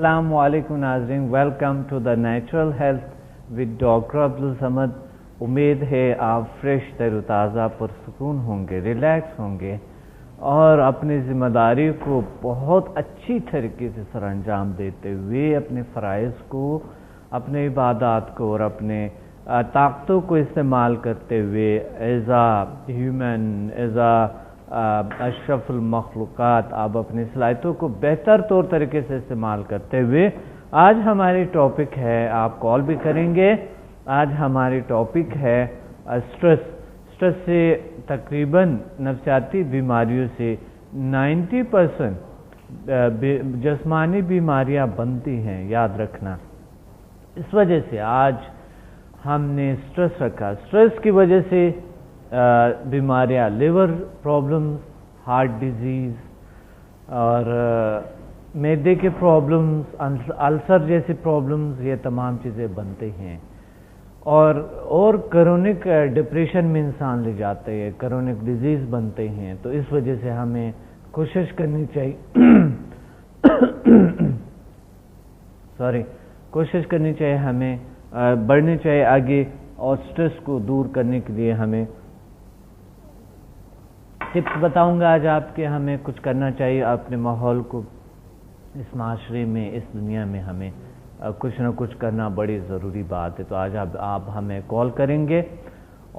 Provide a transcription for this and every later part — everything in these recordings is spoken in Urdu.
السلام علیکم ناظرین، welcome to the natural health with doctor Abdussamad. امید ہے آپ فریش تر و تازہ پرسکون ہوں گے، ریلیکس ہوں گے اور اپنی ذمہ داری کو بہت اچھی طریقے سے سر انجام دیتے ہوئے اپنے فرائض کو، اپنے عبادات کو اور اپنے طاقتوں کو استعمال کرتے ہوئے as a human, as a اشرف المخلوقات آپ اپنی صلاحیتوں کو بہتر طور طریقے سے استعمال کرتے ہوئے آج ہماری ٹاپک ہے، آپ کال بھی کریں گے، آج ہماری ٹاپک ہے اسٹریس سے تقریباً نفسیاتی بیماریوں سے 90% جسمانی بیماریاں بنتی ہیں، یاد رکھنا۔ اس وجہ سے آج ہم نے اسٹریس رکھا۔ اسٹریس کی وجہ سے بیماریاں، لیور پرابلمز، ہارٹ ڈیزیز اور معدے کے پرابلمز، السر جیسی پرابلمز، یہ تمام چیزیں بنتے ہیں اور کرونک ڈپریشن میں انسان لے جاتے ہیں، کرونک ڈیزیز بنتے ہیں۔ تو اس وجہ سے ہمیں کوشش کرنی چاہیے کوشش کرنی چاہیے، ہمیں بڑھنی چاہیے آگے، اور اسٹریس کو دور کرنے کے لیے ہمیں ٹپس بتاؤں گا آج آپ کے۔ ہمیں کچھ کرنا چاہیے اپنے ماحول کو، اس معاشرے میں، اس دنیا میں ہمیں کچھ نہ کچھ کرنا بڑی ضروری بات ہے۔ تو آج آپ ہمیں کال کریں گے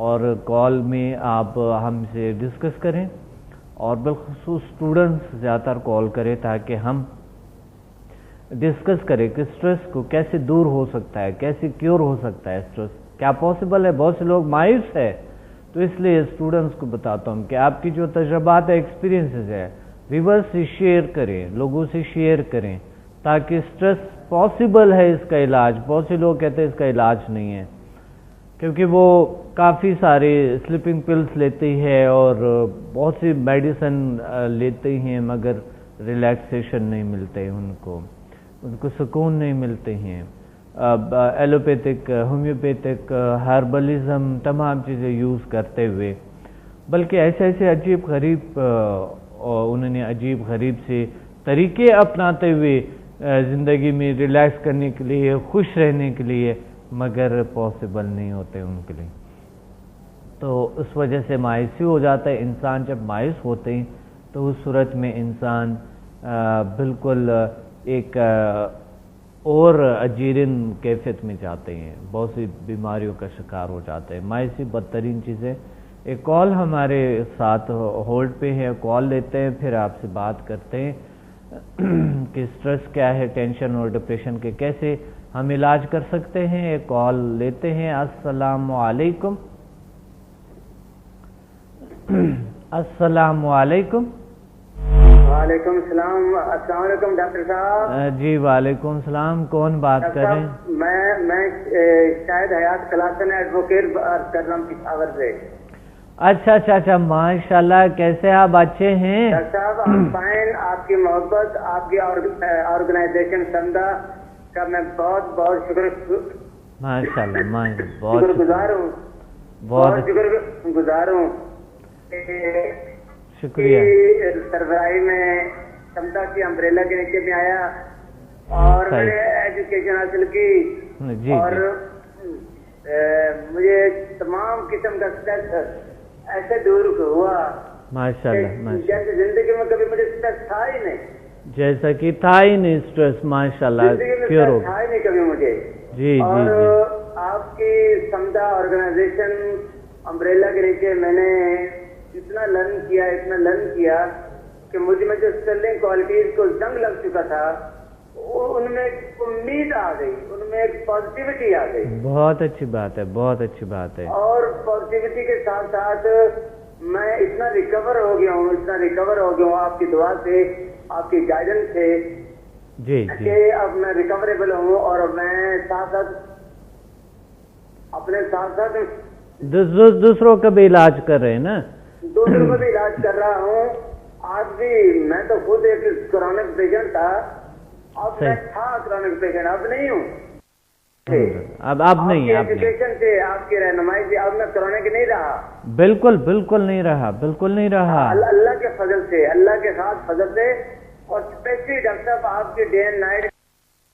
اور کال میں آپ ہم سے ڈسکس کریں، اور بالخصوص اسٹوڈنٹس زیادہ تر کال کریں تاکہ ہم ڈسکس کریں کہ اسٹریس کو کیسے دور ہو سکتا ہے، کیسے کیور ہو سکتا ہے، اسٹریس کیا پاسبل ہے۔ بہت سے لوگ مایوس ہے، تو اس لیے اسٹوڈنٹس کو بتاتا ہوں کہ آپ کی جو تجربات ہے، ایکسپیرینسز ہے، ویورز سے شیئر کریں، لوگوں سے شیئر کریں تاکہ اسٹریس پاسبل ہے، اس کا علاج۔ بہت سے لوگ کہتے ہیں اس کا علاج نہیں ہے، کیونکہ وہ کافی سارے سلیپنگ پلس لیتے ہیں اور بہت سی میڈیسن لیتے ہیں، مگر ریلیکسیشن نہیں ملتے ان کو سکون نہیں ملتے ہیں۔ ایلوپیتھک، ہومیوپیتھک، ہربلزم، تمام چیزیں یوز کرتے ہوئے، بلکہ ایسے عجیب غریب انہوں نے عجیب غریب سے طریقے اپناتے ہوئے زندگی میں ریلیکس کرنے کے لیے، خوش رہنے کے لیے، مگر پاسبل نہیں ہوتے ان کے لیے۔ تو اس وجہ سے مایوسی ہو جاتا ہے انسان۔ جب مایوس ہوتے ہیں تو اس صورت میں انسان بالکل ایک اور عجیرن کیفیت میں جاتے ہیں، بہت سی بیماریوں کا شکار ہو جاتے ہیں۔ مایوسی بدترین چیز ہے۔ ایک کال ہمارے ساتھ ہولڈ پہ ہے، کال لیتے ہیں، پھر آپ سے بات کرتے ہیں کہ اسٹریس کیا ہے، ٹینشن اور ڈپریشن کے کیسے ہم علاج کر سکتے ہیں۔ ایک کال لیتے ہیں۔ السلام علیکم۔ السلام علیکم۔ وعلیکم السلام۔ السلام علیکم ڈاکٹر صاحب۔ جی وعلیکم السلام، کون بات کر رہے ہیں؟ میں شاہد حیات کلاسن ایڈوکیٹ کر رہا ہوں پشاور سے۔ اچھا، ماشاءاللہ، کیسے آپ اچھے ہیں؟ ڈاکٹر صاحب ہم فائن، آپ کی محبت، آپ کی آرگنائزیشن سمدہ کا میں بہت ماشاءاللہ شکر گزار ہوں، بہت شکر گزار ہوں۔ شکریہ۔ سربراہی میں سمدہ کی امبریلا کے نیچے میں آیا اور میں نے ایجوکیشن حاصل کی، اور مجھے تمام قسم کا اسٹریس ایسے دور ہوا ماشاءاللہ، جیسے زندگی میں کبھی مجھے اسٹریس تھا ہی نہیں، جیسا کہ تھا ہی نہیں اسٹریس، ماشاءاللہ، کیوں تھا ہی نہیں کبھی مجھے۔ جی اور آپ کی سمدہ آرگنائزیشن امبریلا کے نیچے میں نے اتنا لرن کیا کہ مجھ میں جو سیلنگ کوالٹیز کو زنگ لگ چکا تھا، ان میں ایک امید آ گئی، ان میں ایک پازیٹیوٹی آ گئی۔ بہت اچھی بات ہے، بہت اچھی بات ہے۔ اور پازیٹیوٹی کے ساتھ ساتھ میں اتنا ریکور ہو گیا ہوں آپ کی دعا سے، آپ کی گائیڈنس سے، جی کہ اب میں ریکوریبل ہوں، اور میں اپنے ساتھ دوسروں کا بھی علاج کر رہے ہیں نا؟ دوسروں کا بھی علاج کر رہا ہوں۔ آج بھی میں تو خود ایک کرونک پیشنٹ تھا، اب میں تھا کرونک پیشنٹ، اب نہیں ہوں۔ اب نہیں، ایجوکیشن سے، آپ کی رہنمائی سے اب میں کرونک نہیں رہا، بالکل نہیں رہا، اللہ کے فضل سے، اللہ کے خاص فضل سے، اور اسپیشلی ڈاکٹر صاحب آپ کے day and night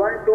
1 to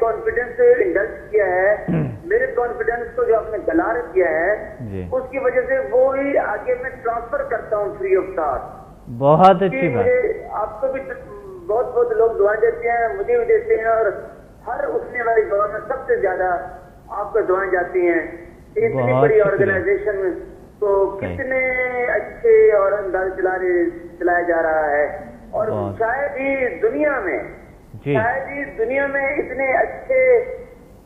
confidence indulge کیا ہے، میرے کانفیڈنس کو جو آپ نے گلار کیا ہے، اس کی وجہ سے وہی آگے میں ٹرانسفر کرتا ہوں فری آف کاسٹ. بہت اچھی بات. آپ کو بھی بہت بہت لوگ دعائیں دیتے ہیں، مجھے بھی دیتے ہیں، اور ہر اٹھنے والی دعا میں سب سے زیادہ آپ کو دعائیں جاتی ہیں. اتنی بڑی آرگنائزیشن کو کتنے اچھے اور انداز چلایا جا رہا ہے، اور شاید ہی دنیا میں اتنے اچھے،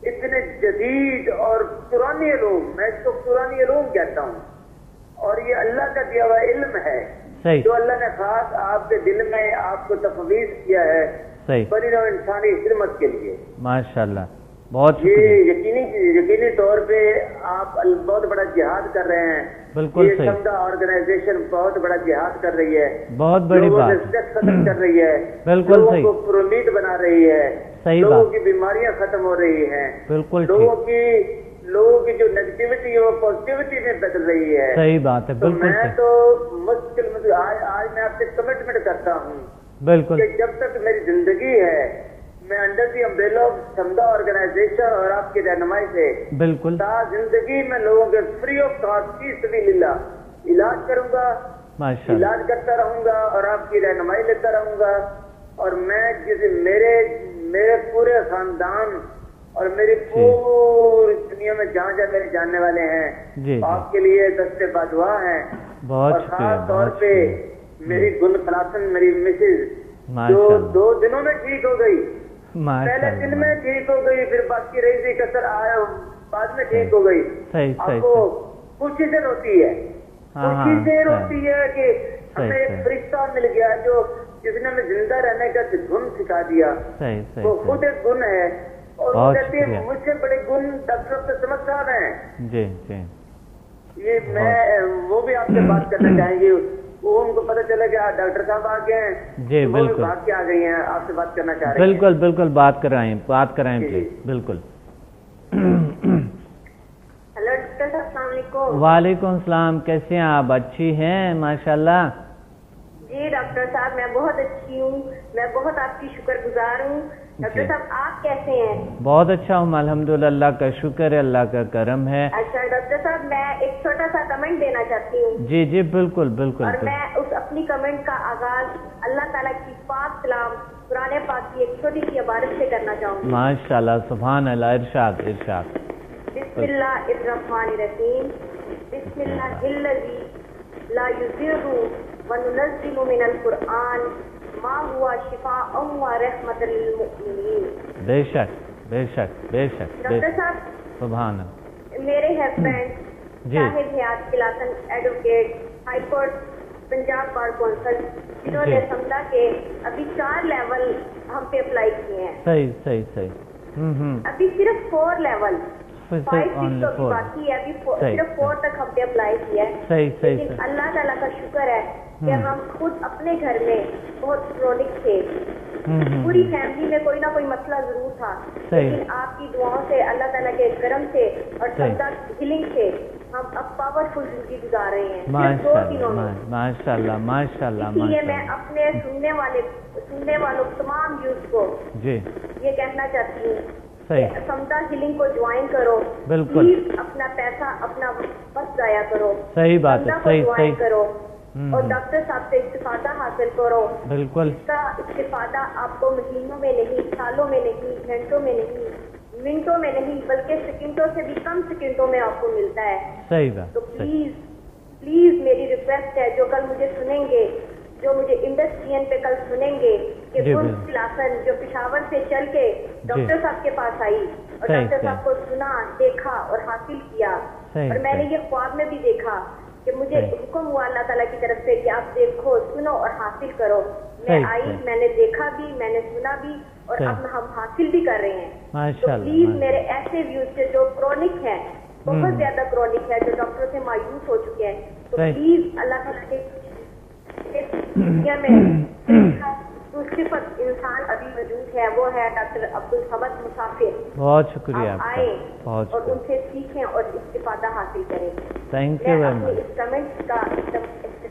اتنے جدید اور پرانی علوم، میں اس کو پرانی علوم کہتا ہوں، اور یہ اللہ کا دیا ہوا علم ہے جو اللہ نے خاص آپ کے دل میں آپ کو تفویض کیا ہے بنی نوع انسانی خدمت کے لیے. ماشاءاللہ، بہت یہ یقینی طور پہ آپ بہت بڑا جہاد کر رہے ہیں. بالکل یہ سمدہ آرگنائزیشن بہت بڑا جہاد کر رہی ہے، بہت بڑی بات، لوگوں سے ختم کر رہی ہے، بالکل لوگوں کو پرامید بنا رہی ہے، لوگوں کی بیماریاں ختم ہو رہی ہیں، بالکل لوگوں کی جو نیگیٹیوٹی ہے وہ پازیٹیوٹی میں بدل رہی ہے. صحیح بات ہے، بالکل. میں تو آج میں آپ سے کمٹمنٹ کرتا ہوں بالکل کہ جب تک میری زندگی ہے میں under the umbrella of Samadha organization اور آپ کی رہنمائی سے بالکل تا زندگی میں لوگوں کے فری آف کاسٹ فی سبیل اللہ علاج کروں گا، علاج کرتا رہوں گا، اور آپ کی رہنمائی لیتا رہوں گا. اور میں میرے پورے خاندان اور میری پوری دنیا میں جہاں جہاں میرے جاننے والے ہیں آپ کے لیے دستے بادعا ہیں. اور خاص طور پہ میری گل فلاسن، میری مسز جو 2 دنوں میں ٹھیک ہو گئی، پہلے دن میں ٹھیک ہو گئی، پھر باقی رہی تھی کسر آیا بعد میں ٹھیک ہو گئی. آپ کو خوشی سے روتی ہے، خوشی سے روتی ہے کہ ہمیں ایک فرشتہ مل گیا جس نے ہمیں زندہ رہنے کا گن سکھا دیا. وہ خود ایک گن ہے، اور وہ کہتے ہیں مجھ سے بڑے گن ڈاکٹر عبدالصمد صاحب ہیں. یہ میں وہ بھی آپ سے بات کرنا چاہیں گے، وہ ان کو پتہ چلا کہ ڈاکٹر صاحب آ گئے ہیں، جی بالکل بھاگ کے آ گئی ہیں، آپ سے بات کرنا چاہ رہے ہیں. بالکل بات کرائیں پلیز. بالکل. ہیلو ڈاکٹر صاحب، السلام علیکم. وعلیکم السلام، کیسے ہیں آپ؟ اچھی ہیں ماشاءاللہ. جی ڈاکٹر صاحب میں بہت اچھی ہوں، میں بہت آپ کی شکر گزار ہوں. ڈاکٹر صاحب آپ کیسے ہیں؟ بہت اچھا ہوں الحمدللہ، اللہ کا شکر ہے، اللہ کا کرم ہے. اچھا ڈاکٹر صاحب میں ایک چھوٹا سا کمنٹ دینا چاہتی ہوں. جی بالکل. اور میں اس اپنی کمنٹ کا آغاز اللہ تعالیٰ کی پاک کلام قرآن پاک کی ایک چھوٹی سی عبارت سے کرنا چاہوں گی. ماشاءاللہ، سبحان اللہ. ارشاد. بسم اللہ الرحمن الرحیم. بسم اللہ الذی لا یضر وننزل من القرآن ما ہوا شفاء و رحمت للمؤمنین. بے شک. ڈاکٹر صاحب سبحان اللہ. میرے ہسبینڈ شاہد حیات کلاسن advocate high court Punjab bar council, جنہوں نے سمجھا کہ ابھی 4 لیول ہم پہ اپلائی کیے ہیں. صحیح. ابھی صرف 4 لیول 5 تو باقی ہے، ابھی صرف 4 تک ہم نے اپلائی کیا ہے. لیکن اللہ تعالیٰ کا شکر ہے کہ ہم خود اپنے گھر میں بہت کرونک تھے، پوری فیملی میں کوئی نہ کوئی مسئلہ ضرور تھا، لیکن آپ کی دعاؤں سے، اللہ تعالیٰ کے کرم سے اور سمدہ ہیلنگ سے ہم اب پاورفل زندگی گزار رہے ہیں. صرف 2 دنوں میں ماشاءاللہ. اس لیے میں اپنے سننے والوں تمام یوز کو یہ کہنا چاہتی ہوں کہ سمدہ ہیلنگ کو جوائن کرو. پلیز اپنا پیسہ، اپنا وقت ضائع کرو، صحیح بات ہے، جوائن کرو اور ڈاکٹر صاحب سے استفادہ حاصل کرو. بالکل. اس کا استفادہ آپ کو مہینوں میں نہیں، سالوں میں نہیں، گھنٹوں میں نہیں، منٹوں میں نہیں، بلکہ سیکنڈوں سے بھی کم سیکنڈوں میں آپ کو ملتا ہے. صحیح بات. تو پلیز میری ریکویسٹ ہے، جو کل مجھے سنیں گے، جو مجھے انڈسٹرین پہ کل سنیں گے کہ کلاسن جو پشاور سے چل کے ڈاکٹر صاحب کے پاس آئی اور ڈاکٹر صاحب کو سنا، دیکھا اور حاصل کیا، اور میں نے یہ خواب میں بھی دیکھا کہ مجھے حکم ہوا اللہ تعالیٰ کی طرف سے کہ آپ دیکھو، سنو اور حاصل کرو. میں آئی، میں نے دیکھا بھی، میں نے سنا بھی، اور اب ہم حاصل بھی کر رہے ہیں. تو پلیز میرے ایسے ویوز سے جو کرونک ہے، بہت زیادہ کرونک ہے، جو ڈاکٹروں سے مایوس ہو چکے ہیں، تو پلیز اللہ تعالیٰ کے دنیا میں صفت انسان ابھی موجود ہے، وہ ہے ڈاکٹر عبدالصمد مسافر. بہت شکریہ. آپ آئیں اور ان سے سیکھیں اور استفادہ حاصل کریں. Thank you very much. اس کمنٹ کا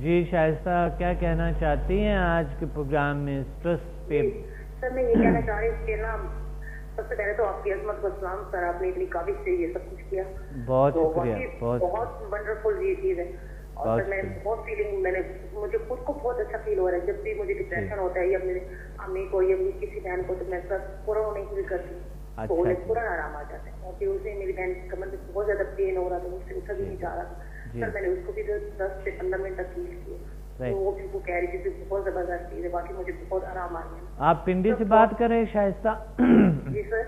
جی شائستہ کیا کہنا چاہتی ہیں آج کے پروگرام میں اسٹریس پہ؟ سر میں یہ کہنا چاہ رہی ہوں کہ نا سب سے پہلے تو آپ کی عظمت کو سلام سر، آپ نے اتنی قابل سے یہ سب کچھ کیا، بہت شکریہ، بہت ونڈرفل یہ چیز ہے. اور سر میں بہت فیلنگ مجھے خود کو بہت اچھا فیل ہو رہا ہے. جب بھی مجھے ڈپریشن ہوتا ہے یا میرے امی کو یا کسی بہن کو تو میں سر پورا نہیں فیل کرتی تو انہیں پورا آرام آ جاتا ہے. اور پھر اسے میری بہن کمر میں بہت زیادہ پین ہو رہا تھا، مجھ سے اٹھا بھی نہیں جا رہا تھا سر. میں نے اس کو بھی 10 سے 15 منٹ تک فیل کیے تو وہ بھی وہ کہہ رہی تھی بہت زبردست چیز ہے، باقی مجھے بہت آرام آ گیا. آپ پنڈی سے بات کر رہے ہیں شائستہ؟ جی سر.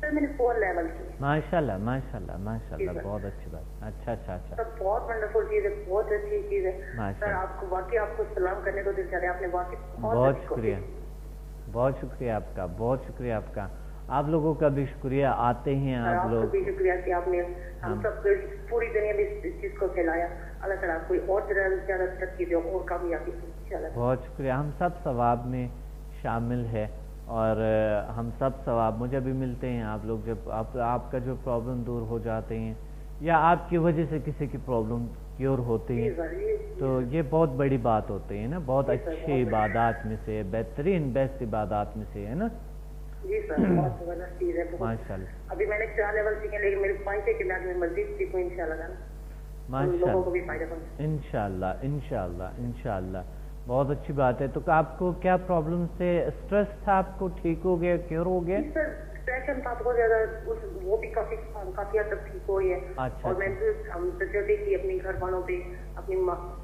سر میں نے 4 لیول کی. ماشاء اللہ ماشاء اللہ ماشاء اللہ، بہت اچھی بات. اچھا اچھا اچھا سر بہت ونڈرفل چیز ہے، بہت اچھی چیز ہے سر. آپ کو واقعی آپ کو سلام کرنے کو دل چاہ رہا ہے. آپ نے واقعی بہت شکریہ، بہت شکریہ آپ کا، بہت شکریہ آپ کا. آپ لوگوں کا بھی شکریہ، آتے ہیں آپ لوگ. آپ کا بھی شکریہ کہ آپ نے ہم سب پوری دنیا میں اس چیز کو پھیلایا. اللہ تعالیٰ کوئی اور زیادہ ترقی دے اور کامیابی دے. بہت شکریہ. ہم سب ثواب میں شامل ہے اور ہم سب ثواب مجھے بھی ملتے ہیں. آپ لوگ جب آپ کا جو پرابلم دور ہو جاتے ہیں یا آپ کی وجہ سے کسی کی پرابلم کیور ہوتی ہے تو یہ بہت بڑی بات ہوتی ہے نا. بہت اچھی عبادات میں سے، بہترین بیسٹ عبادات میں سے ہے نا. جی سر بہت زبردست چیز ہے ماشاء اللہ. ابھی میں نے 4 لیول سیکھے لیکن میری خواہش ہے کہ میں مزید سیکھوں انشاءاللہ. لوگوں کو بھی فائدہ پہنچے انشاءاللہ انشاءاللہ انشاءاللہ. بہت اچھی بات ہے. تو آپ کو کیا پرابلم سے اسٹریس تھا، آپ کو ٹھیک ہو گیا، کیور ہو گیا؟ سر ڈپریشن تھا بہت زیادہ، وہ بھی کافی حد تک ٹھیک ہوئی ہے. اور میں تجربے کی اپنے گھر والوں پہ، اپنی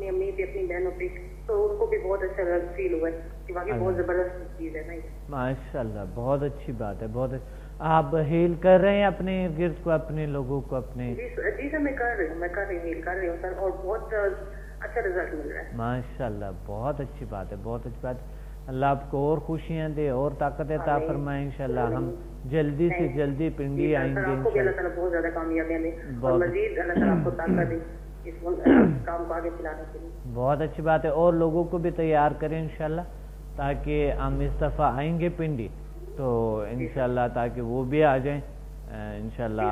امی پہ، اپنی بہنوں پہ، تو ان کو بھی بہت اچھا فیل ہوا ہے کہ واقعی بہت زبردست چیز ہے. ماشاء اللہ بہت اچھی بات ہے، بہت اچھی. آپ ہیل کر رہے ہیں اپنے گرد کو، اپنے لوگوں کو، اپنے؟ جی سر میں کر رہی ہوں ہیل کر رہی ہوں سر، اور بہت اچھا رزلٹ مل رہا ہے. ماشاء اللہ بہت اچھی بات ہے، بہت اچھی بات ہے. اللہ آپ کو اور خوشیاں دے اور طاقت عطا فرمائے. انشاءاللہ ہم جلدی سے جلدی پنڈی آئیں گے. آپ کو بھی اللہ تعالیٰ بہت زیادہ کامیابیاں دے اور مزید اللہ تعالیٰ آپ کو طاقت دے اس کام کو آگے چلانے کے لیے. بہت اچھی بات ہے. اور لوگوں کو بھی تیار کریں انشاءاللہ تاکہ ہم اس دفعہ آئیں گے پنڈی تو انشاءاللہ تاکہ وہ بھی آ جائیں. انشاءاللہ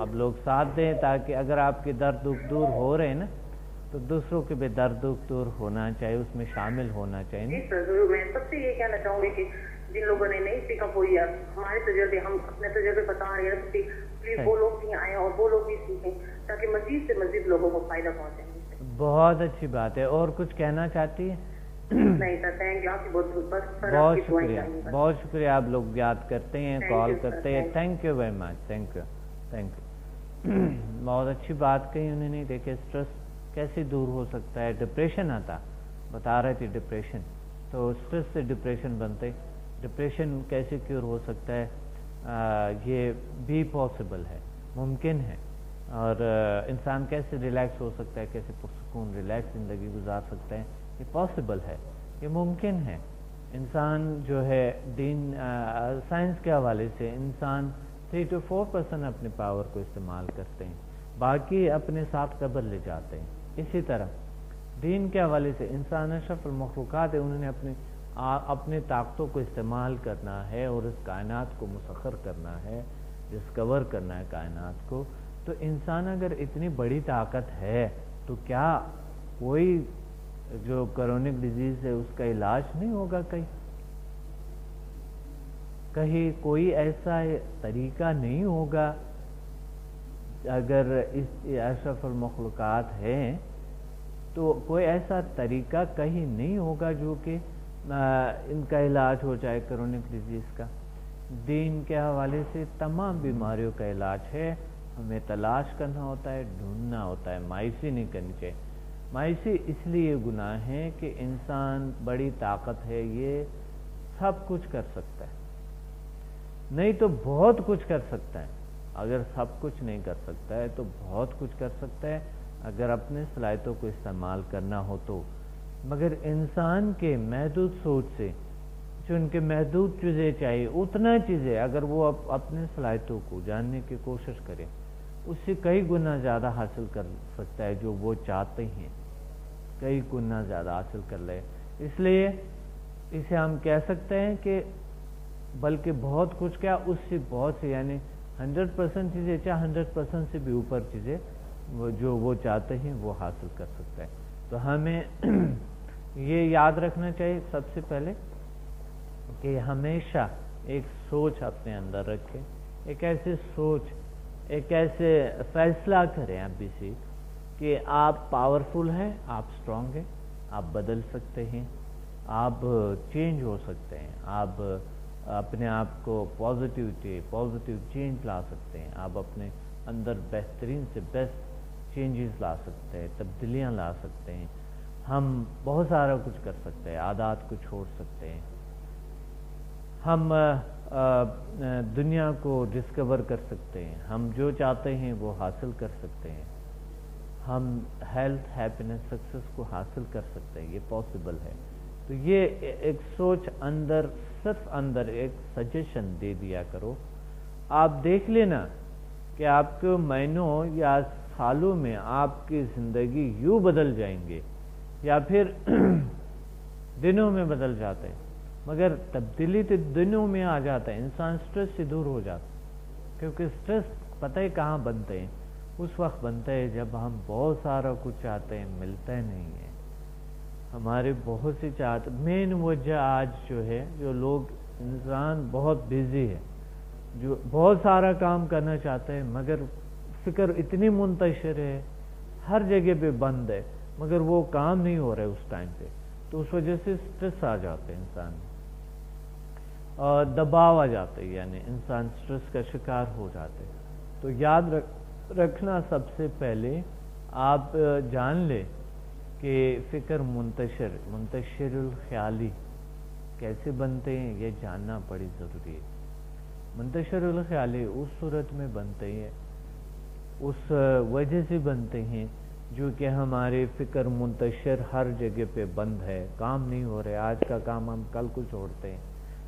آپ لوگ ساتھ دیں تاکہ اگر آپ کے درد دور ہو رہے ہیں نا تو دوسروں کے بھی درد دور ہونا چاہیے، اس میں شامل ہونا چاہیے. جی سر ضرور. میں سب سے یہ کہنا چاہوں گی کہ جن لوگوں نے نہیں سیکھا وہ ہمارے تجربے، ہم اپنے تجربے بتا رہے ہیں، پلیز وہ لوگ بھی آئیں اور وہ لوگ بھی سیکھیں تاکہ مزید سے مزید لوگوں کو فائدہ پہنچے. بہت اچھی بات ہے. اور کچھ کہنا چاہتی ہے؟ نہیں سر تھینک یو. آپ کی بہت شکریہ، بہت شکریہ. آپ لوگ یاد کرتے ہیں، کال کرتے ہیں. Thank you very much. Thank you thank you. بہت اچھی بات کہی انہوں نے. دیکھیں اسٹریس کیسے دور ہو سکتا ہے. ڈپریشن آتا بتا رہے تھے ڈپریشن، تو اسٹریس سے ڈپریشن بنتے. ڈپریشن کیسے کیور ہو سکتا ہے؟ یہ بھی پاسبل ہے، ممکن ہے. اور انسان کیسے ریلیکس ہو سکتا ہے، کیسے پرسکون ریلیکس زندگی گزار سکتا ہے، یہ پاسبل ہے، یہ ممکن ہے. انسان جو ہے دین سائنس کے حوالے سے انسان 3 to 4% اپنے پاور کو استعمال کرتے ہیں، باقی اپنے ساتھ قبر لے جاتے ہیں. اسی طرح دین کے حوالے سے انسان اشرف المخلوقات ہے، انہوں نے اپنے طاقتوں کو استعمال کرنا ہے اور اس کائنات کو مسخر کرنا ہے، ڈسکور کرنا ہے کائنات کو. تو انسان اگر اتنی بڑی طاقت ہے تو کیا کوئی جو کرونک ڈیزیز ہے اس کا علاج نہیں ہوگا؟ کہیں کوئی ایسا طریقہ نہیں ہوگا؟ اگر اس اشرف المخلوقات ہیں تو کوئی ایسا طریقہ کہیں نہیں ہوگا جو کہ ان کا علاج ہو جائے کرونک ڈیزیز کا؟ دین کے حوالے سے تمام بیماریوں کا علاج ہے. ہمیں تلاش کرنا ہوتا ہے، ڈھونڈنا ہوتا ہے. مایوسی نہیں کرنی چاہیے. مایوسی اس لیے گناہ ہے کہ انسان بڑی طاقت ہے، یہ سب کچھ کر سکتا ہے، نہیں تو بہت کچھ کر سکتا ہے. اگر سب کچھ نہیں کر سکتا ہے تو بہت کچھ کر سکتا ہے اگر اپنے صلاحیتوں کو استعمال کرنا ہو تو. مگر انسان کے محدود سوچ سے جو ان کے محدود چیزیں چاہیے، اتنا چیزیں اگر وہ اپنے صلاحیتوں کو جاننے کی کوشش کرے اس سے کئی گنا زیادہ حاصل کر سکتا ہے جو وہ چاہتے ہیں، کئی گنا زیادہ حاصل کر لے. اس لیے اسے ہم کہہ سکتے ہیں کہ بلکہ بہت کچھ کیا اس سے بہت سے، یعنی 100% چیزیں، چاہے 100% سے بھی اوپر چیزیں جو وہ چاہتے ہیں وہ حاصل کر سکتا ہے. تو ہمیں یہ یاد رکھنا چاہیے سب سے پہلے کہ ہمیشہ ایک سوچ اپنے اندر رکھیں، ایک ایسے سوچ، ایک ایسے فیصلہ کریں ابھی سے کہ آپ پاورفل ہیں، آپ اسٹرانگ ہیں، آپ بدل سکتے ہیں، آپ چینج ہو سکتے ہیں، آپ اپنے آپ کو پازیٹیو چینج لا سکتے ہیں، آپ اپنے اندر بہترین سے بیسٹ چینجز لا سکتے ہیں، تبدیلیاں لا سکتے ہیں، ہم بہت سارا کچھ کر سکتے ہیں، عادات کو چھوڑ سکتے ہیں، ہم دنیا کو ڈسکور کر سکتے ہیں، ہم جو چاہتے ہیں وہ حاصل کر سکتے ہیں، ہم ہیلتھ، ہیپینس، سکسیس کو حاصل کر سکتے ہیں، یہ پاسبل ہے۔ تو یہ ایک سوچ اندر، صرف اندر ایک سجیشن دے دیا کرو، آپ دیکھ لینا کہ آپ کو مہینوں یا سالوں میں آپ کی زندگی یوں بدل جائیں گے یا پھر دنوں میں بدل جاتے ہیں، مگر تبدیلی تو دنوں میں آ جاتا ہے، انسان سٹریس سے دور ہو جاتا ہے، کیونکہ سٹریس پتہ ہے کہاں بنتے ہیں، اس وقت بنتا ہے جب ہم بہت سارا کچھ چاہتے ہیں، ملتا نہیں ہے، ہمارے بہت سی چاہتے، مین وجہ آج جو ہے، جو لوگ، انسان بہت بیزی ہے، جو بہت سارا کام کرنا چاہتے ہیں مگر فکر اتنی منتشر ہے، ہر جگہ پہ بند ہے، مگر وہ کام نہیں ہو رہا ہے اس ٹائم پہ، تو اس وجہ سے سٹریس آ جاتے ہیں، انسان اور دباؤ آ جاتے ہیں، یعنی انسان سٹریس کا شکار ہو جاتے ہیں۔ تو یاد رکھنا سب سے پہلے آپ جان لیں کہ فکر منتشر الخیالی کیسے بنتے ہیں، یہ جاننا بڑی ضروری ہے۔ منتشر الخیالی اس صورت میں بنتے ہیں، اس وجہ سے بنتے ہیں جو کہ ہمارے فکر منتشر ہر جگہ پہ بند ہے، کام نہیں ہو رہے، آج کا کام ہم کل کو چھوڑتے ہیں،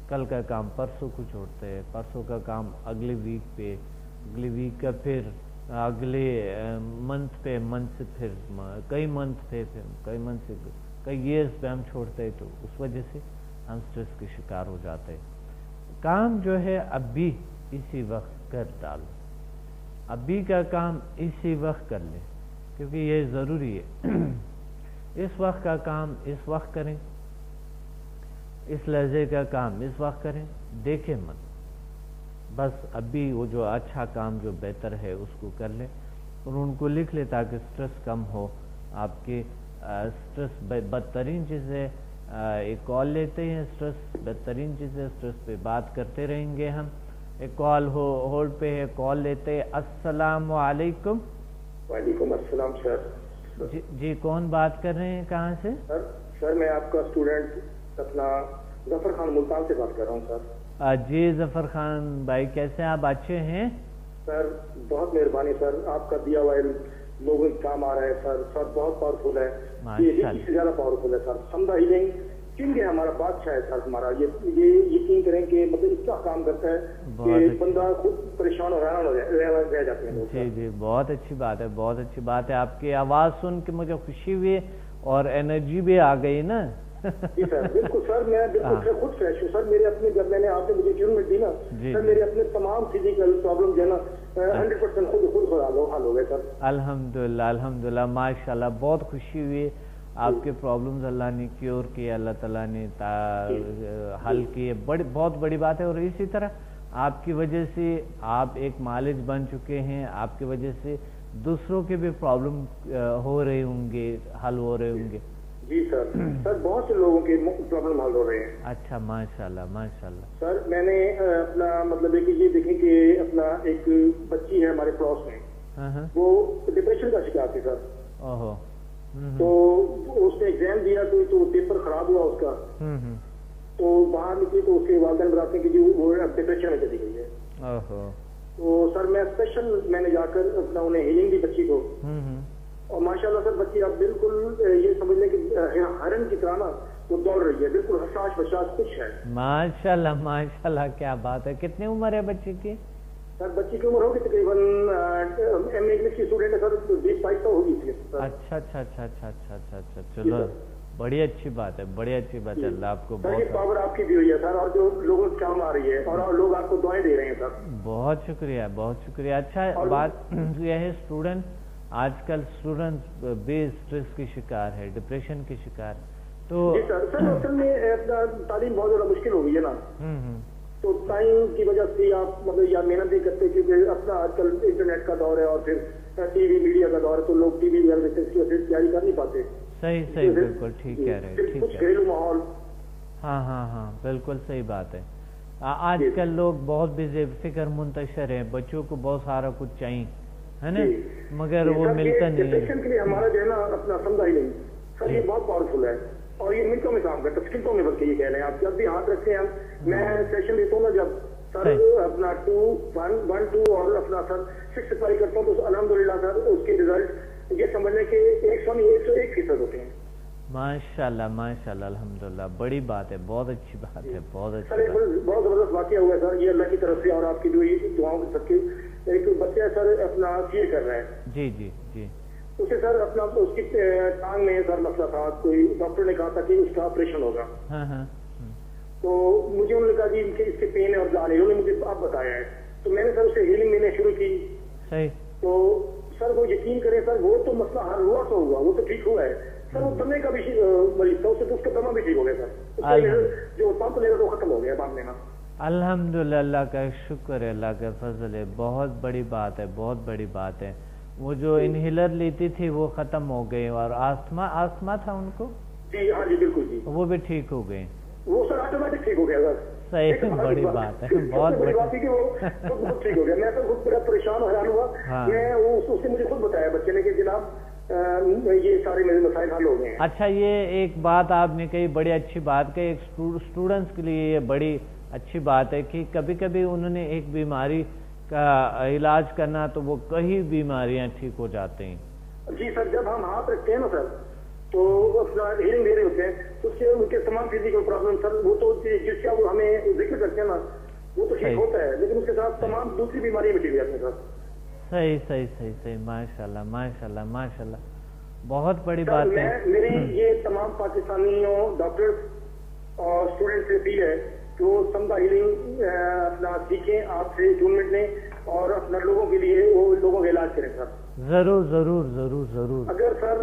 کل کا کام پرسوں کو چھوڑتے ہیں، پرسوں کا کام اگلے ویک پہ، اگلے ویک کا پھر اگلے منتھ پہ، منتھ سے پھر کئی منتھ پہ، پھر کئی ایئرس پہ ہم چھوڑتے ہیں، تو اس وجہ سے ہم سٹریس کے شکار ہو جاتے ہیں۔ کام جو ہے ابھی اسی وقت کر ڈالو، ابھی کا کام اسی وقت کر لیں، کیونکہ یہ ضروری ہے، اس وقت کا کام اس وقت کریں، اس لحظے کا کام اس وقت کریں، دیکھیں مت، بس ابھی وہ جو اچھا کام جو بہتر ہے اس کو کر لیں اور ان کو لکھ لیں تاکہ سٹریس کم ہو آپ کے۔ سٹریس بدترین چیز ہے، ایک کال لیتے ہیں، سٹریس بدترین چیز ہے، سٹریس پہ بات کرتے رہیں گے ہم۔ ایک کال ہولڈ پہ ہے، کال لیتے ہیں۔ السلام علیکم۔ وعلیکم السلام سر۔ جی کون بات کر رہے ہیں، کہاں سے؟ سر میں آپ کا اسٹوڈنٹ اپنا ظفر خان ملتان سے بات کر رہا ہوں سر۔ جی ظفر خان بھائی، کیسے آپ؟ اچھے ہیں سر؟ بہت مہربانی سر، آپ کا دیا ہوا علم لوگوں کے کام آ رہا ہے سر۔ سر بہت پاورفل ہے، یہ اس سے زیادہ پاورفل ہے سر۔ سمدھا ہیلنگ کنگ ہے، ہمارا بادشاہ ہے سر ہمارا۔ یہ یقین کریں کہ مطلب اتنا کام کرتا ہے کہ بندہ خود پریشان اور حیران رہ جاتے ہیں۔ جی جی بہت اچھی بات ہے، بہت اچھی بات ہے۔ آپ کی آواز سن کے مجھے خوشی ہوئی اور انرجی بھی آ گئی نا۔ جی سر بالکل سر، میں بالکل خود فریش ہوں سر۔ میرے اپنے، جب میں نے آپ نے مجھے ٹریٹمنٹ دی نا سر، میرے اپنے تمام فزیکل پرابلم جو ہے نا 100% خود حل ہو گئے سر۔ الحمدللہ الحمدللہ، ماشاءاللہ، بہت خوشی ہوئی۔ آپ کے پرابلمز اللہ نے کیور کیے، اللہ تعالیٰ نے حل کیے، بہت بڑی بات ہے۔ اور اسی طرح آپ کی وجہ سے آپ ایک مالج بن چکے ہیں، آپ کی وجہ سے دوسروں کے بھی پرابلم ہو رہے ہوں گے، حل ہو رہے ہوں گے۔ جی سر، سر بہت سے لوگوں کے پرابلم حل ہو رہے ہیں۔ اچھا ماشاءاللہ ماشاءاللہ۔ سر میں نے اپنا مطلب ہے کہ یہ دیکھیں کہ اپنا ایک بچی ہے ہمارے پڑوس میں، وہ ڈپریشن کا شکار تھی سر۔ اوہو۔ تو اس نے ایگزام دیا تو پیپر خراب ہوا اس کا، تو باہر نکلی تو اس کے والدین بتاتے ہیں کہ جی وہ ڈپریشن میں چلی گئی ہے۔ تو سر میں اسپیشل میں نے جا کر اپنا انہیں ہیلنگ دی بچی کو، اور ماشاءاللہ سر بچی آپ بالکل یہ سمجھ لیں کہ ہرن کی طرح نا وہ دوڑ رہی ہے، بالکل حساس بشاس کچھ ہے۔ ماشاءاللہ ماشاءاللہ، کیا بات ہے۔ کتنی عمر ہے بچی کی؟ سر بچی کی عمر ہوگی تقریباً ایم اے انگلش کی اسٹوڈنٹ ہے سر، 20-22 ہوگی اس کی۔ اچھا اچھا اچھا اچھا اچھا اچھا اچھا، چلو بڑی اچھی بات ہے، بڑی اچھی بات ہے۔ اللہ آپ کو بہت پاور آپ کی بھی ہوئی ہے سر، اور جو لوگوں کے کام آ رہی ہے اور لوگ آپ کو دعائیں دے رہے ہیں سر۔ بہت شکریہ بہت شکریہ۔ اچھا بات یہ ہے اسٹوڈنٹ آج کل اسٹوڈنٹ بے اسٹریس کی شکار ہے, ڈپریشن کی شکار. تو جی سر اصل میں تعلیم بہت زیادہ مشکل ہو گئی ہے نا, تو ٹائم کی وجہ سے آپ مطلب یا محنت نہیں کرتے, کیونکہ اپنا آج کل انٹرنیٹ کا دور ہے اور پھر ٹی وی میڈیا کا دور ہے, تو لوگ ٹی وی وغیرہ کی وجہ سے تیاری کر نہیں پاتے. صحیح بالکل ٹھیک کہہ رہے ہیں, کچھ گھریلو ماحول. ہاں بالکل صحیح بات ہے. آج کل لوگ بہت بزی, فکر منتشر ہے, بچوں کو بہت سارا کچھ چاہیے ہے نا, مگر وہ ملتا نہیں ہے. ڈپریشن کے لیے ہمارا جو ہے نا اپنا سمجھا ہی نہیں سر, یہ بہت پاورفل ہے اور یہ منٹوں میں کام کرتا ہے, سیکنڈوں میں بلکہ یہ کہہ رہے ہیں آپ. جب بھی ہاتھ رکھتے ہیں ہم, میں سیشن دیتا ہوں نا جب سر اپنا 2 اور اپنا سر 6 اپلائی کرتا ہوں, تو الحمدللہ سر اس کے ریزلٹ یہ سمجھنے کے 101% ہوتے ہیں. ماشاءاللہ الحمدللہ, بڑی بات ہے, بہت اچھی بات ہے, بہت اچھی سر. بہت زبردست واقعہ ہوا ہے سر, یہ اللہ کی طرف سے اور آپ کی دعاؤں کے سب کے. ایک بچہ سر اپنا CA کر رہا ہے. جی اسے سر اپنا اس کی ٹانگ میں سر مسئلہ تھا, کوئی ڈاکٹر نے کہا تھا کہ اس کا آپریشن ہوگا. تو مجھے انہوں نے کہا جی اس کے پین ہے اور جانے, انہوں نے مجھے اب بتایا ہے, تو میں نے سر اسے ہیلنگ لینے شروع کی. تو سر وہ یقین کریں سر, وہ تو مسئلہ حل ہوا تو ہوا, وہ تو ٹھیک ہوا ہے سر. وہ دمے کا بھی مریض تھا, اس کا دمہ بھی ٹھیک ہو گیا سر, جو پمپ لے رہا وہ ختم ہو گیا پمپ لینا. الحمدللہ, اللہ کا شکر ہے, اللہ کا فضل ہے, بہت بڑی بات ہے, بہت بڑی بات ہے. وہ جو انہیلر لیتی تھی وہ ختم ہو گئے, اور آستما تھا ان کو. جی ہاں جی بالکل جی, وہ بھی ٹھیک ہو گئے. وہ سر آٹومیٹک ٹھیک ہو گیا سر. صحیح, بڑی بات ہے, بہت بڑی بات ہے کہ وہ ٹھیک ہو گیا. میں تو خود بڑا پریشان حیران ہوا, میں اس نے مجھے خود بتایا بچے نے کہ جناب یہ سارے میرے مسائل حل ہو گئے ہیں. اچھا, یہ ایک بات آپ نے کہی, بڑی اچھی بات کہی. ایک اسٹوڈنٹس کے لیے یہ بڑی اچھی بات ہے کہ کبھی کبھی انہوں نے ایک بیماری کا علاج کرنا تو وہ کئی بیماریاں ٹھیک ہو جاتے ہیں. جی سر, جب ہم ہاتھ رکھتے ہیں نا سر, تو اپنا ہیلنگ دے رہے ہوتے ہیں, تو اس سے ان کے تمام فزیکل پرابلم سر, وہ تو جس کا وہ ہمیں ذکر کرتے ہیں نا وہ تو ٹھیک ہوتا ہے, لیکن اس کے ساتھ تمام دوسری بیماریاں بھی ٹھیک جاتی ہیں سر. صحیح, ماشاءاللہ, بہت بڑی بات ہے. میری یہ تمام پاکستانیوں ڈاکٹرز اور اسٹوڈنٹ سے اپیل ہے کہ وہ سمدھا ہیلنگ اپنا سیکھیں, آپ سے ٹورنمنٹ لیں اور اپنا لوگوں کے لیے وہ لوگوں کا علاج کریں سر. ضرور. اگر سر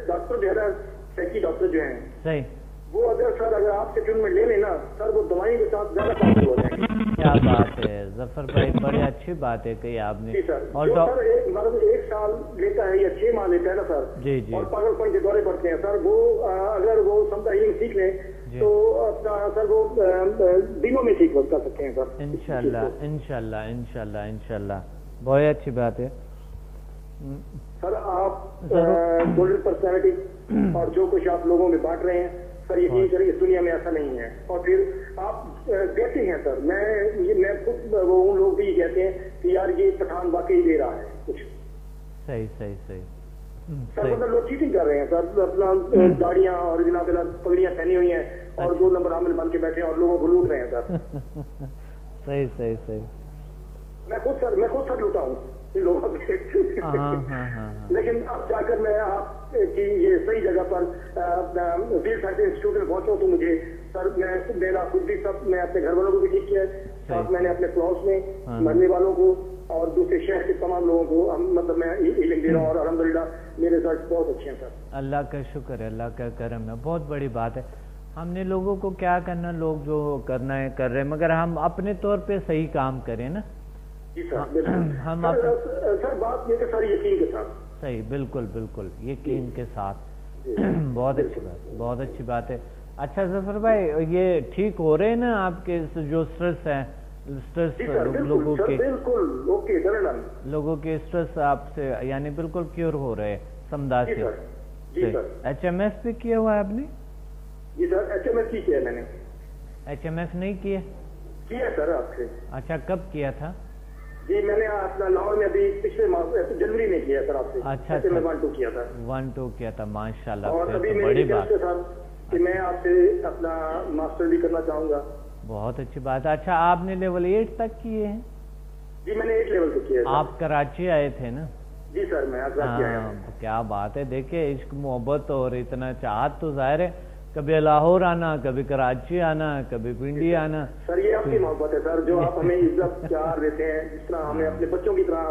ڈاکٹر جو ہے نا, سیکی ڈاکٹر جو ہیں صحیح, وہ اگر آپ سے ٹریٹمنٹ لے لینا سر, وہ دوائیں کے ساتھ زیادہ پاور ہو جائیں گے. کیا بات ہے ظفر بھائی, بڑی اچھی بات ہے کہ آپ نے. جی سر, اور سر 1 سال لیتا ہے یا 6 ماہ لیتا ہے نا سر, جی اور پاگل پن کے دورے پڑتے ہیں سر, وہ اگر وہ سمدھا ہیلنگ سیکھ لیں تو اپنا سر وہ دنوں میں ٹھیک کر سکتے ہیں سر. انشاءاللہ, بہت اچھی بات ہے سر. آپ گولڈن پرسنالٹی اور جو کچھ آپ لوگوں میں بانٹ رہے ہیں سر, یقین کریں اس دنیا میں ایسا نہیں ہے. اور پھر آپ کہتے ہیں سر, میں خود وہ ان لوگ بھی کہتے ہیں کہ یار یہ پٹھان واقعی دے رہا ہے کچھ. صحیح سر, مطلب لوگ چیٹنگ کر رہے ہیں سر, اپنا گاڑیاں اور جناب پگڑیاں پہنی ہوئی ہیں اور 2 نمبر عامل بن کے بیٹھے ہیں اور لوگوں کو لوٹ رہے ہیں سر. صحیح. میں خود سر لوٹا ہوں ان لوگوں سے, لیکن اب جا کر میں آپ کی یہ صحیح جگہ پر ویل سائنس انسٹیٹیوٹ میں پہنچا تو مجھے سر, میرا خود بھی سب, میں اپنے گھر والوں کو بھی ٹھیک کیا ہے, ساتھ میں نے اپنے پڑوس میں مرنے والوں کو اور دوسرے شہر کے تمام لوگوں کو مطلب میں ہیلنگ دے رہا ہوں, اور الحمدللہ میرے رزلٹ بہت اچھے ہیں سر. اللہ کا شکر ہے, اللہ کا کرم ہے, بہت بڑی بات ہے. ہم نے لوگوں کو کیا کرنا, لوگ جو کرنا ہے کر رہے ہیں, مگر ہم اپنے طور پہ صحیح کام کریں نا. جی سر, ہم سر بات یہ کہ سر یقین کے ساتھ. صحیح, بالکل یقین کے ساتھ. بہت اچھی بات ہے. اچھا ظفر بھائی, یہ ٹھیک ہو رہے ہیں نا آپ کے جو اسٹریس ہے, لوگوں کے اسٹریس آپ سے یعنی بالکل کیور ہو رہے سمدھا سے. HMS بھی کیا ہوا ہے آپ نے؟ جی سر, HMS کیا ہے میں نے. HMS نہیں کیا سر آپ سے. اچھا, کب کیا تھا؟ جی میں نے اپنا لاہور میں ابھی پچھلے ماہ جنوری میں کیا سر آپ سے. اچھا, میں 1-2 کیا تھا. 1-2 کیا تھا, ماشاءاللہ. اور ابھی بڑی بات ہے سر کہ میں آپ سے اپنا ماسٹر بھی کرنا چاہوں گا. بہت اچھی بات ہے. اچھا, آپ نے لیول 8 تک کیے ہیں؟ جی میں نے 8 لیول تک کیا. آپ کراچی آئے تھے نا؟ جی سر, میں کراچی آیا ہوں. کیا بات ہے. دیکھیں, عشق محبت اور اتنا چاہت تو ظاہر ہے, کبھی لاہور آنا, کبھی کراچی آنا, کبھی پنڈی آنا. سر یہ آپ کی محبت ہے سر, جو آپ ہمیں عزت پیار دیتے ہیں, جس طرح ہمیں اپنے بچوں کی طرح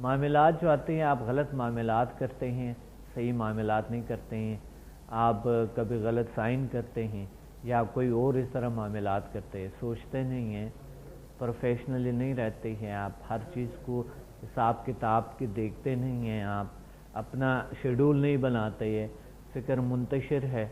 معاملات جو آتے ہیں آپ غلط معاملات کرتے ہیں، صحیح معاملات نہیں کرتے ہیں، آپ کبھی غلط سائن کرتے ہیں یا کوئی اور اس طرح معاملات کرتے ہیں، سوچتے نہیں ہیں، پروفیشنلی نہیں رہتے ہیں، آپ ہر چیز کو حساب کتاب کے دیکھتے نہیں ہیں، آپ اپنا شیڈول نہیں بناتے ہیں، فکر منتشر ہے،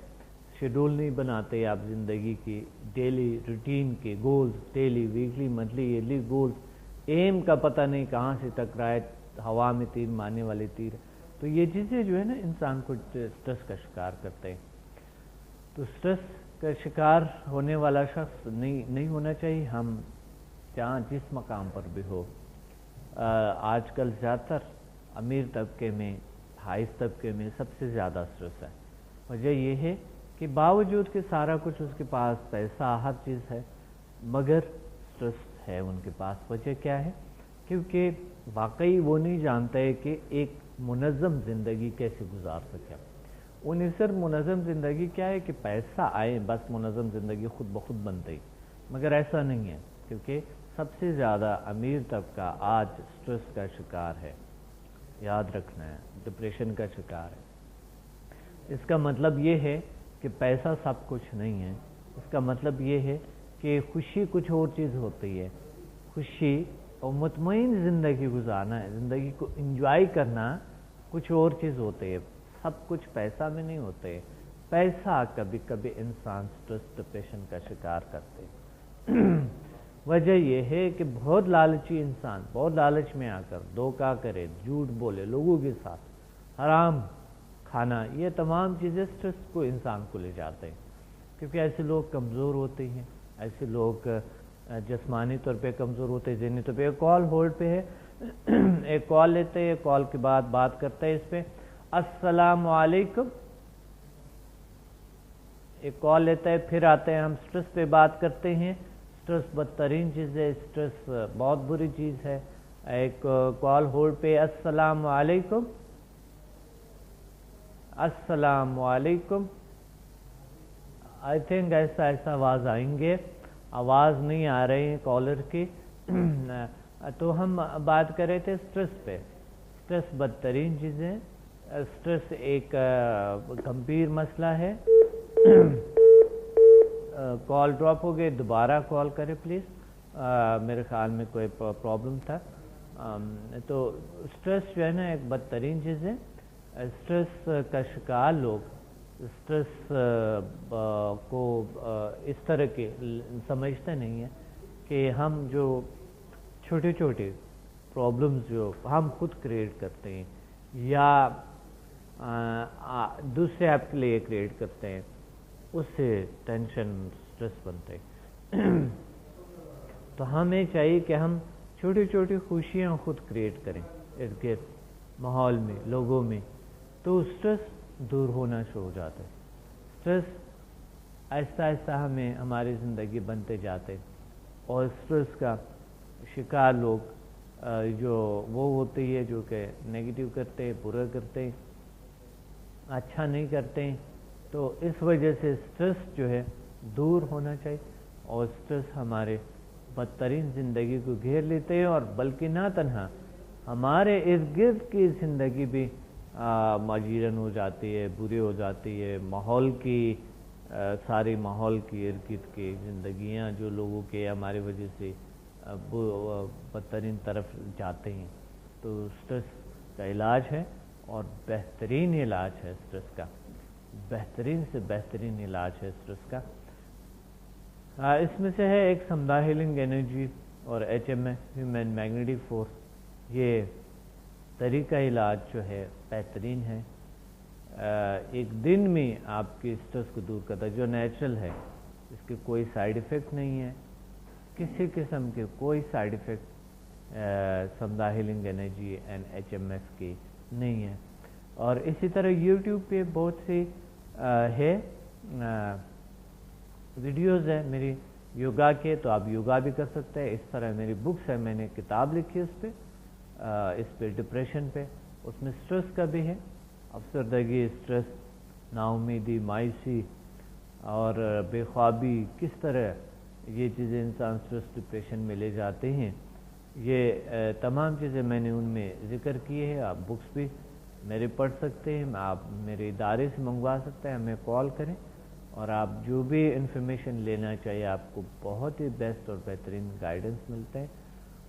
شیڈول نہیں بناتے آپ زندگی کی، ڈیلی روٹین کے goals, daily weekly monthly yearly goals, aim کا پتہ نہیں کہاں سے ٹکرائے، ہوا میں تیر مارنے والی تیر. تو یہ چیزیں جو ہے نا انسان کو سٹریس کا شکار کرتے ہیں. تو سٹریس کا شکار ہونے والا شخص نہیں ہونا چاہیے. ہم جہاں جس مقام پر بھی ہو، آج کل زیادہ تر امیر طبقے میں، ہائی طبقے میں سب سے زیادہ سٹریس ہے. وجہ یہ ہے کہ باوجود کہ سارا کچھ اس کے پاس، پیسہ ہر چیز ہے، مگر سٹریس ہے ان کے پاس. وجہ کیا ہے؟ کیونکہ واقعی وہ نہیں جانتے کہ ایک منظم زندگی کیسے گزار سکے. انہیں صرف منظم زندگی کیا ہے کہ پیسہ آئے بس منظم زندگی خود بخود بنتے ہی، مگر ایسا نہیں ہے. کیونکہ سب سے زیادہ امیر طبقہ آج سٹریس کا شکار ہے، یاد رکھنا ہے، ڈپریشن کا شکار ہے. اس کا مطلب یہ ہے کہ پیسہ سب کچھ نہیں ہے. اس کا مطلب یہ ہے کہ خوشی کچھ اور چیز ہوتی ہے. خوشی اور مطمئن زندگی گزارنا ہے، زندگی کو انجوائے کرنا کچھ اور چیز ہوتی ہے. سب کچھ پیسہ میں نہیں ہوتے. پیسہ کبھی کبھی انسان سٹریس ڈپریشن کا شکار کرتے. وجہ یہ ہے کہ بہت لالچی انسان بہت لالچ میں آ کر دھوکہ کرے، جھوٹ بولے لوگوں کے ساتھ، حرام کھانا، یہ تمام چیزیں سٹریس کو انسان کو لے جاتے ہیں. کیونکہ ایسے لوگ کمزور ہوتے ہیں، ایسے لوگ جسمانی طور پہ کمزور ہوتے ہیں، ذہنی طور پہ. ایک کال ہولڈ پہ ہے، ایک کال لیتے ہیں، کال کے بعد بات کرتے ہیں اس پہ. السلام علیکم. ایک کال لیتا ہے، پھر آتے ہیں، ہم سٹریس پہ بات کرتے ہیں. سٹریس بدترین چیز ہے، سٹریس بہت بری چیز ہے. ایک کال ہولڈ پہ. السلام علیکم. السلام علیکم. آئی تھنک ایسا آواز آئیں گے، آواز نہیں آ رہی ہے کالر کی. تو ہم بات کر رہے تھے سٹریس پہ. سٹریس بدترین چیزیں، سٹریس ایک گمبھیر مسئلہ ہے. کال ڈراپ ہو گئے، دوبارہ کال کریں پلیز. میرے خیال میں کوئی پرابلم تھا. تو سٹریس جو ہے نا ایک بدترین چیز ہے. سٹریس کا شکار لوگ سٹریس کو اس طرح کے سمجھتے نہیں ہیں کہ ہم جو چھوٹے چھوٹے پرابلمز جو ہم خود کریٹ کرتے ہیں یا دوسرے آپ کے لیے کریٹ کرتے ہیں، اس سے ٹینشن سٹریس بنتے ہیں. تو ہمیں چاہیے کہ ہم چھوٹی چھوٹی خوشیاں خود کریٹ کریں ارد گرد ماحول میں، لوگوں میں. تو سٹریس دور ہونا شروع ہو جاتا ہے. سٹریس آہستہ آہستہ ہماری زندگی بنتے جاتے. اور سٹریس کا شکار لوگ جو وہ ہوتے ہیں جو کہ نیگیٹو کرتے، برا کرتے، اچھا نہیں کرتے. تو اس وجہ سے سٹریس جو ہے دور ہونا چاہیے. اور سٹریس ہمارے بدترین زندگی کو گھیر لیتے ہیں، اور بلکہ نہ تنہا ہمارے ارد گرد کی زندگی بھی مجیرن ہو جاتی ہے، بری ہو جاتی ہے. ماحول کی ساری ماحول کی ارد گرد کی زندگیاں جو لوگوں کے ہماری وجہ سے بدترین طرف جاتے ہیں. تو سٹریس کا علاج ہے، اور بہترین علاج ہے سٹریس کا، بہترین سے بہترین علاج ہے سٹریس کا. اس میں سے ہے ایک سمدھا ہیلنگ انرجی اور HMF ہیومن میگنیٹک فورس. یہ طریقہ علاج جو ہے بہترین ہے. ایک دن میں آپ کی سٹریس کو دور کرتا ہے، جو نیچرل ہے. اس کے کوئی سائیڈ ایفیکٹ نہیں ہے، کسی قسم کے کوئی side effect Samadha healing energy and HMF کی نہیں ہے. اور اسی طرح یوٹیوب پہ بہت سی ہے ویڈیوز ہے میری یوگا کے، تو آپ یوگا بھی کر سکتے ہیں. اس طرح میری بکس ہے، میں نے کتاب لکھی اس پہ ڈپریشن پہ. اس میں سٹریس کا بھی ہے، افسردگی، سٹریس، نا امیدی، مایوسی اور بے خوابی، کس طرح یہ چیزیں انسان سٹریس ڈپریشن میں لے جاتے ہیں. یہ تمام چیزیں میں نے ان میں ذکر کی ہے. آپ بکس بھی میرے پڑھ سکتے ہیں, آپ میرے ادارے سے منگوا سکتے ہیں, ہمیں کال کریں, اور آپ جو بھی انفارمیشن لینا چاہیے آپ کو بہت ہی بیسٹ اور بہترین گائیڈنس ملتے ہیں.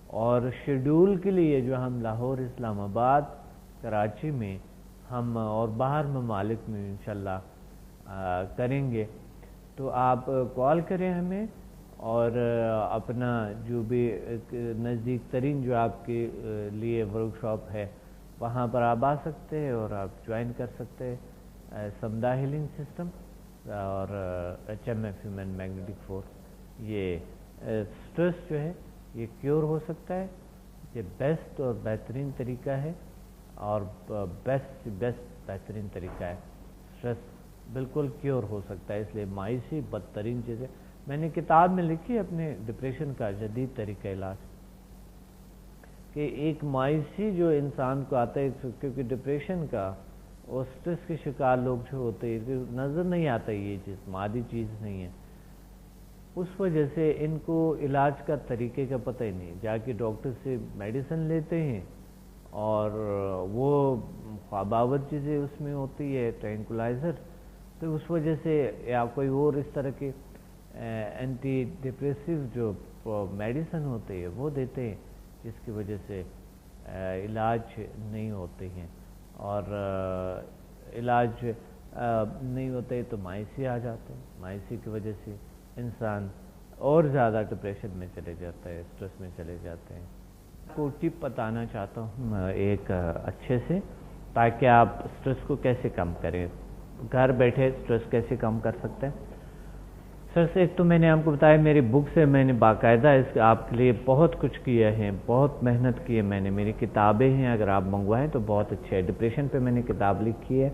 اور شیڈول کے لیے جو ہم لاہور, اسلام آباد, کراچی میں ہم اور باہر ممالک میں انشاءاللہ کریں گے, تو آپ کال کریں ہمیں, اور اپنا جو بھی نزدیک ترین جو آپ کے لیے ورک شاپ ہے وہاں پر آپ آ سکتے ہیں اور آپ جوائن کر سکتے ہیں. سمدہ ہیلنگ سسٹم اور HMF ہیومن میگنیٹک فورس, یہ سٹریس جو ہے یہ کیور ہو سکتا ہے. یہ بیسٹ اور بہترین طریقہ ہے, اور بیسٹ بہترین طریقہ ہے. سٹریس بالکل کیور ہو سکتا ہے. اس لیے مایوسی بدترین چیزیں میں نے کتاب میں لکھی اپنے ڈپریشن کا جدید طریقہ علاج, کہ ایک مایوسی جو انسان کو آتا ہے, کیونکہ ڈپریشن کا اور سٹریس کے شکار لوگ جو ہوتے ہیں نظر نہیں آتا, یہ چیز مادی چیز نہیں ہے, اس وجہ سے ان کو علاج کا طریقے کا پتہ ہی نہیں. جا کے ڈاکٹر سے میڈیسن لیتے ہیں اور وہ خواباور چیزیں اس میں ہوتی ہے, ٹرینکولائزر, تو اس وجہ سے یا کوئی اور اس طرح کے اینٹی ڈپریسو جو میڈیسن ہوتے ہیں وہ دیتے ہیں, جس کی وجہ سے علاج نہیں ہوتے ہیں, اور علاج نہیں ہوتے تو مایوسی آ جاتے ہیں. مایوسی کی وجہ سے انسان اور زیادہ ڈپریشن میں چلے جاتا ہے, سٹریس میں چلے جاتے ہیں. کو ٹپ بتانا چاہتا ہوں ایک اچھے سے, تاکہ آپ سٹریس کو کیسے کم کریں, گھر بیٹھے سٹریس کیسے کم کر سکتے ہیں. سر سے ایک تو میں نے آپ کو بتایا, میری بک سے میں نے باقاعدہ اس آپ کے لیے بہت کچھ کیا ہے, بہت محنت کی ہے میں نے. میری کتابیں ہیں, اگر آپ منگوائیں تو بہت اچھے ہے. ڈپریشن پہ میں نے کتاب لکھی ہے,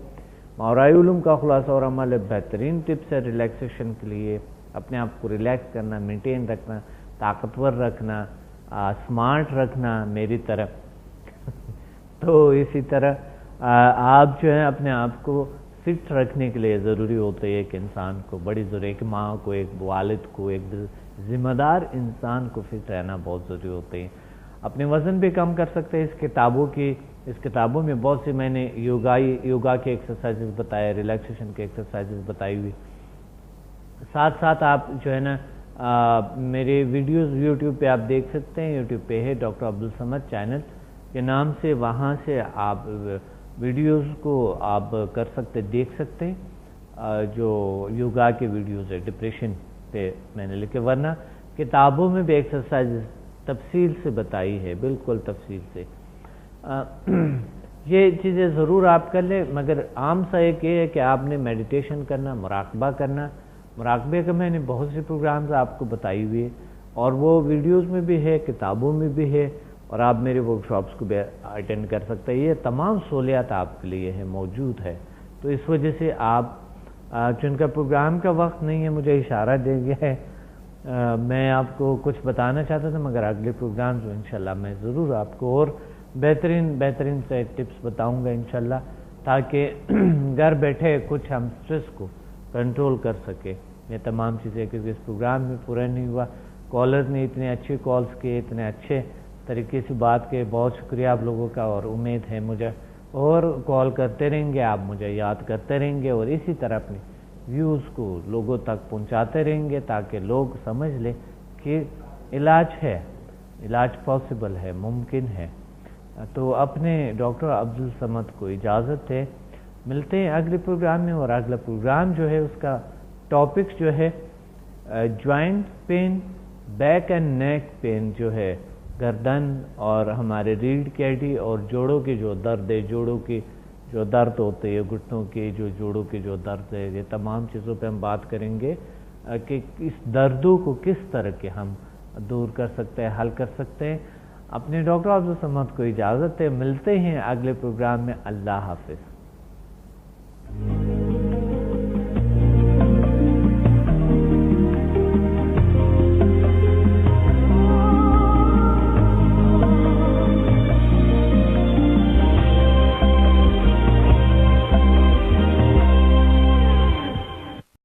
ماورائی علوم کا خلاصہ اور عمل, بہترین ٹپس ہے ریلیکسیشن کے لیے, اپنے آپ کو ریلیکس کرنا, مینٹین رکھنا, طاقتور رکھنا, اسمارٹ رکھنا میری طرح. تو اسی طرح آپ جو ہے اپنے آپ کو فٹ رکھنے کے لیے ضروری ہوتا ہے, ایک انسان کو بڑی ضروری ہے, ایک ماں کو, ایک والد کو, ایک ذمہ دار انسان کو فٹ رہنا بہت ضروری ہوتے ہیں. اپنے وزن بھی کم کر سکتے ہیں. اس کتابوں میں بہت سی میں نے یوگا کے ایکسرسائزز بتائے, ریلیکسیشن کے ایکسرسائزز بتائی ہوئی. ساتھ ساتھ آپ جو ہے نا میرے ویڈیوز یوٹیوب پہ آپ دیکھ سکتے ہیں. یوٹیوب پہ ہے ڈاکٹر عبدالصمد چینل کے نام سے, وہاں سے آپ ویڈیوز کو آپ کر سکتے, دیکھ سکتے ہیں, جو یوگا کے ویڈیوز ہے ڈپریشن پہ میں نے لکھے. ورنہ کتابوں میں بھی ایکسرسائز تفصیل سے بتائی ہے, بالکل تفصیل سے. یہ چیزیں ضرور آپ کر لیں, مگر عام سا ایک یہ ہے کہ آپ نے میڈیٹیشن کرنا, مراقبہ کرنا. مراقبے کا میں نے بہت سے پروگرامز آپ کو بتائی ہوئے, اور وہ ویڈیوز میں بھی ہے, کتابوں میں بھی ہے, اور آپ میرے ورک شاپس کو بھی اٹینڈ کر سکتے ہیں. یہ تمام سہولیات آپ کے لیے ہے, موجود ہے. تو اس وجہ سے آپ, جن کا پروگرام کا وقت نہیں ہے, مجھے اشارہ دے گیا ہے, میں آپ کو کچھ بتانا چاہتا تھا, مگر اگلے پروگرام جو انشاءاللہ میں ضرور آپ کو اور بہترین سے ٹپس بتاؤں گا انشاءاللہ, تاکہ گھر بیٹھے کچھ ہم سٹریس کو کنٹرول کر سکے. یہ تمام چیزیں, کیونکہ اس پروگرام میں پورا نہیں ہوا, کالر نے اتنے اچھے کالز کیے, اتنے اچھے طریقے سے بات کے, بہت شکریہ آپ لوگوں کا, اور امید ہے مجھے اور کال کرتے رہیں گے, آپ مجھے یاد کرتے رہیں گے, اور اسی طرح اپنے ویوز کو لوگوں تک پہنچاتے رہیں گے, تاکہ لوگ سمجھ لیں کہ علاج ہے, علاج پاسبل ہے, ممکن ہے. تو اپنے ڈاکٹر عبدالصمد کو اجازت ہے, ملتے ہیں اگلے پروگرام میں. اور اگلا پروگرام جو ہے اس کا ٹاپک جو ہے joint pain, back and neck pain, جو ہے گردن اور ہمارے ریڑھ کی ہڈی اور جوڑوں کے جو درد ہے, جوڑوں کے جو درد ہوتے ہیں, گھٹنوں کے جو جوڑوں کے جو درد ہے, یہ تمام چیزوں پہ ہم بات کریں گے کہ اس دردوں کو کس طرح کے ہم دور کر سکتے ہیں, حل کر سکتے ہیں. اپنے ڈاکٹر عبدالصمد کو اجازت ہے, ملتے ہیں اگلے پروگرام میں. اللہ حافظ.